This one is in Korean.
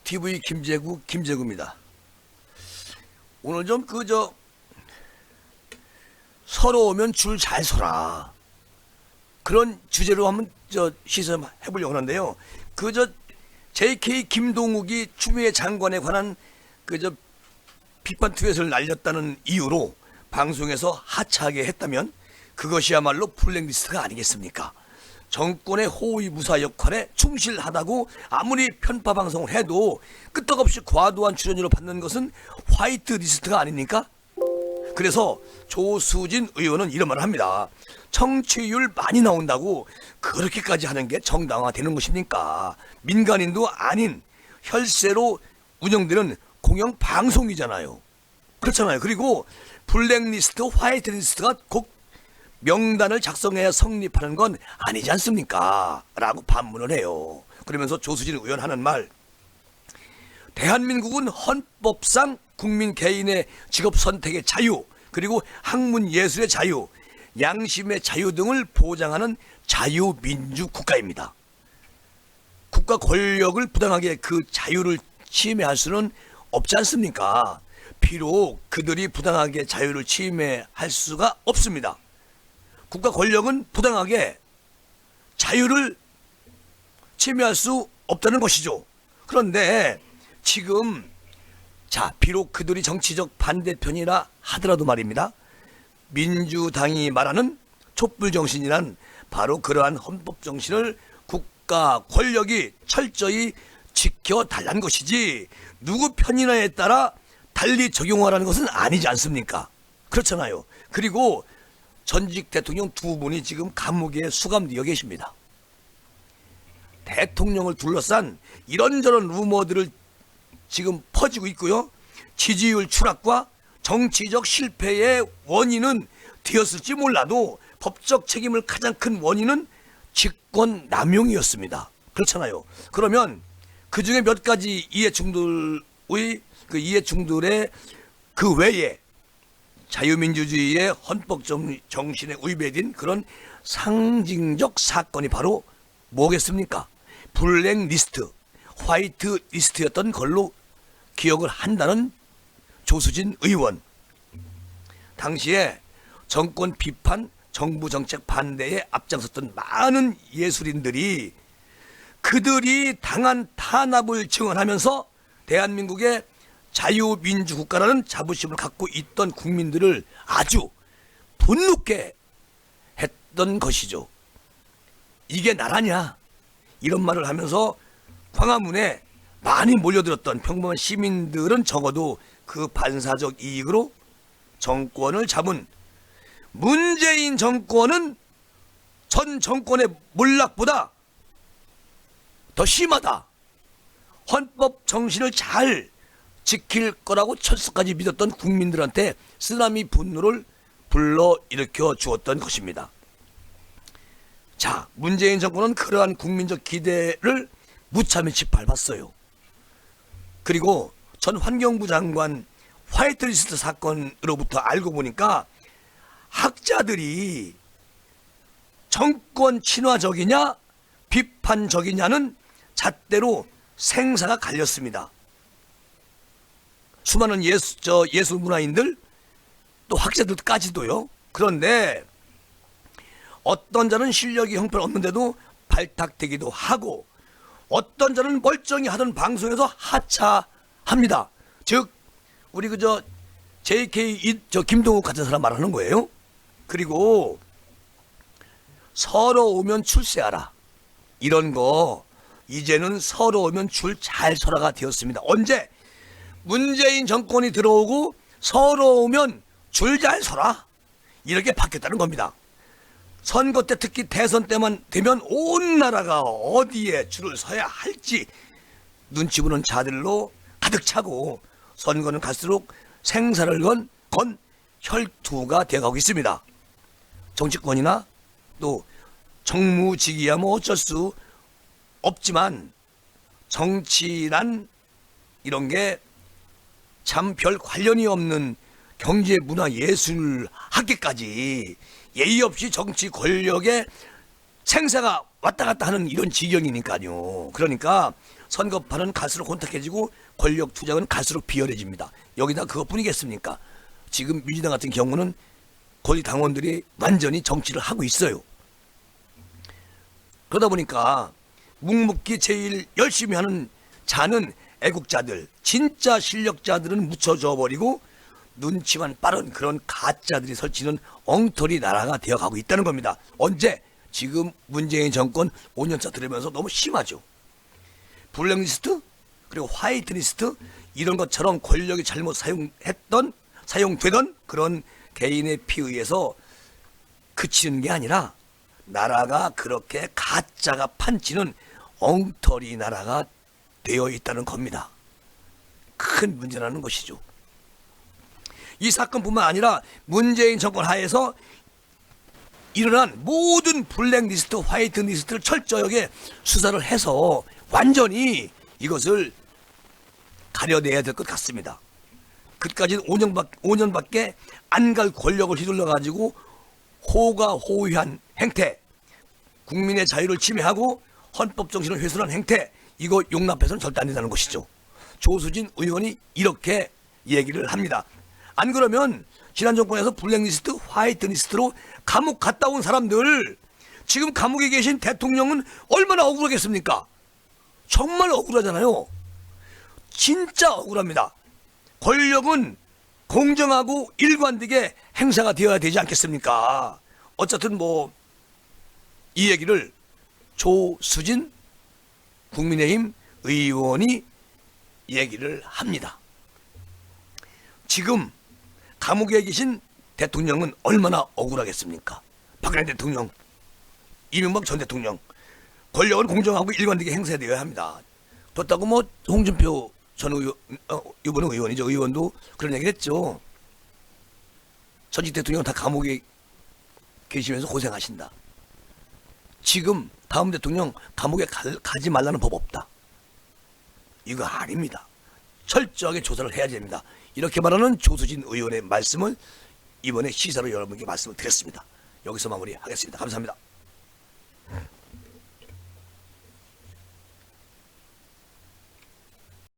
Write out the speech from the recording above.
TV 김재구입니다. 오늘 좀 서러우면 줄 잘 서라, 그런 주제로 한번 시선 해보려고 하는데요. JK 김동욱이 추미애 장관에 관한 비판 트윗을 날렸다는 이유로 방송에서 하차하게 했다면 그것이야말로 블랙리스트가 아니겠습니까? 정권의 호위무사 역할에 충실하다고 아무리 편파 방송을 해도 끄떡없이 과도한 출연료를 받는 것은 화이트 리스트가 아닙니까? 그래서 조수진 의원은 이런 말을 합니다. 청취율 많이 나온다고 그렇게까지 하는 게 정당화되는 것입니까? 민간인도 아닌 혈세로 운영되는 공영 방송이잖아요. 그렇잖아요. 그리고 블랙리스트, 화이트리스트가 꼭 명단을 작성해야 성립하는 건 아니지 않습니까? 라고 반문을 해요. 그러면서 조수진 의원 하는 말, 대한민국은 헌법상 국민 개인의 직업 선택의 자유, 그리고 학문 예술의 자유, 양심의 자유 등을 보장하는 자유민주 국가입니다. 국가 권력을 부당하게 그 자유를 침해할 수는 없지 않습니까? 비록 그들이 부당하게 자유를 침해할 수가 없습니다. 국가 권력은 부당하게 자유를 침해할 수 없다는 것이죠. 그런데 지금 비록 그들이 정치적 반대편이라 하더라도 말입니다. 민주당이 말하는 촛불정신이란 바로 그러한 헌법정신을 국가 권력이 철저히 지켜달라는 것이지 누구 편이냐에 따라 달리 적용하라는 것은 아니지 않습니까? 그렇잖아요. 그리고 전직 대통령 두 분이 지금 감옥에 수감되어 계십니다. 대통령을 둘러싼 이런저런 루머들을 지금 퍼지고 있고요. 지지율 추락과 정치적 실패의 원인은 되었을지 몰라도 법적 책임을 가장 큰 원인은 직권 남용이었습니다. 그렇잖아요. 그러면 그 중에 몇 가지 이해충돌의 그 외에 자유민주주의의 헌법 정신에 위배된 그런 상징적 사건이 바로 뭐겠습니까? 블랙리스트, 화이트리스트였던 걸로 기억을 한다는 조수진 의원. 당시에 정권 비판, 정부 정책 반대에 앞장섰던 많은 예술인들이 그들이 당한 탄압을 증언하면서 대한민국의 자유민주국가라는 자부심을 갖고 있던 국민들을 아주 분노케 했던 것이죠. 이게 나라냐? 이런 말을 하면서 광화문에 많이 몰려들었던 평범한 시민들은 적어도 그 반사적 이익으로 정권을 잡은 문재인 정권은 전 정권의 몰락보다 더 심하다, 헌법 정신을 잘 지킬 거라고 철수까지 믿었던 국민들한테 쓰나미 분노를 불러일으켜 주었던 것입니다. 문재인 정권은 그러한 국민적 기대를 무참히 짓밟았어요. 그리고 전 환경부 장관 화이트리스트 사건으로부터 알고 보니까 학자들이 정권 친화적이냐 비판적이냐는 잣대로 생사가 갈렸습니다. 수많은 예술 문화인들, 또 학자들까지도요. 그런데 어떤 자는 실력이 형편없는데도 발탁되기도 하고 어떤 자는 멀쩡히 하던 방송에서 하차합니다. 즉 우리 JK 김동욱 같은 사람 말하는 거예요. 그리고 서러우면 출세하라, 이런 거 이제는 서러우면 줄 잘 서라가 되었습니다. 언제? 문재인 정권이 들어오고 서러우면 줄 잘 서라, 이렇게 바뀌었다는 겁니다. 선거 때, 특히 대선 때만 되면 온 나라가 어디에 줄을 서야 할지 눈치 보는 자들로 가득 차고 선거는 갈수록 생사를 건 혈투가 되어가고 있습니다. 정치권이나 또 정무직이야 뭐 어쩔 수 없지만 정치란 이런 게 참 별 관련이 없는 경제, 문화, 예술, 학계까지 예의 없이 정치 권력에 생사가 왔다 갔다 하는 이런 지경이니까요. 그러니까 선거판은 갈수록 혼탁해지고 권력 투쟁은 갈수록 비열해집니다. 여기다 그것뿐이겠습니까? 지금 민주당 같은 경우는 거의 당원들이 완전히 정치를 하고 있어요. 그러다 보니까 묵묵히 제일 열심히 하는 자는 애국자들, 진짜 실력자들은 묻혀져 버리고 눈치만 빠른 그런 가짜들이 설치는 엉터리 나라가 되어가고 있다는 겁니다. 언제? 지금 문재인 정권 5년차 들으면서 너무 심하죠. 블랙리스트 그리고 화이트리스트 이런 것처럼 권력이 잘못 사용되던 그런 개인의 피에 의해서 그치는 게 아니라 나라가 그렇게 가짜가 판치는 엉터리 나라가 되어 있다는 겁니다. 큰 문제라는 것이죠. 이 사건뿐만 아니라 문재인 정권 하에서 일어난 모든 블랙리스트, 화이트리스트를 철저하게 수사를 해서 완전히 이것을 가려내야 될 것 같습니다. 그까지는 5년밖에 안 갈 권력을 휘둘러가지고 호가호위한 행태, 국민의 자유를 침해하고 헌법 정신을 훼손한 행태, 이거 용납해서는 절대 안 된다는 것이죠. 조수진 의원이 이렇게 얘기를 합니다. 안 그러면 지난 정권에서 블랙리스트, 화이트리스트로 감옥 갔다 온 사람들, 지금 감옥에 계신 대통령은 얼마나 억울하겠습니까? 정말 억울하잖아요. 진짜 억울합니다. 권력은 공정하고 일관되게 행사가 되어야 되지 않겠습니까? 어쨌든 이 얘기를 조수진 국민의힘 의원이 얘기를 합니다. 지금 감옥에 계신 대통령은 얼마나 억울하겠습니까? 박근혜 대통령, 이명박 전 대통령, 권력은 공정하고 일관되게 행사되어야 합니다. 그렇다고 홍준표 전 이번에 의원이죠. 의원도 그런 얘기를 했죠. 전직 대통령은 다 감옥에 계시면서 고생하신다. 지금 다음 대통령 감옥에 가지 말라는 법 없다. 이거 아닙니다. 철저하게 조사를 해야 됩니다. 이렇게 말하는 조수진 의원의 말씀을 이번에 시사로 여러분께 말씀을 드렸습니다. 여기서 마무리하겠습니다. 감사합니다.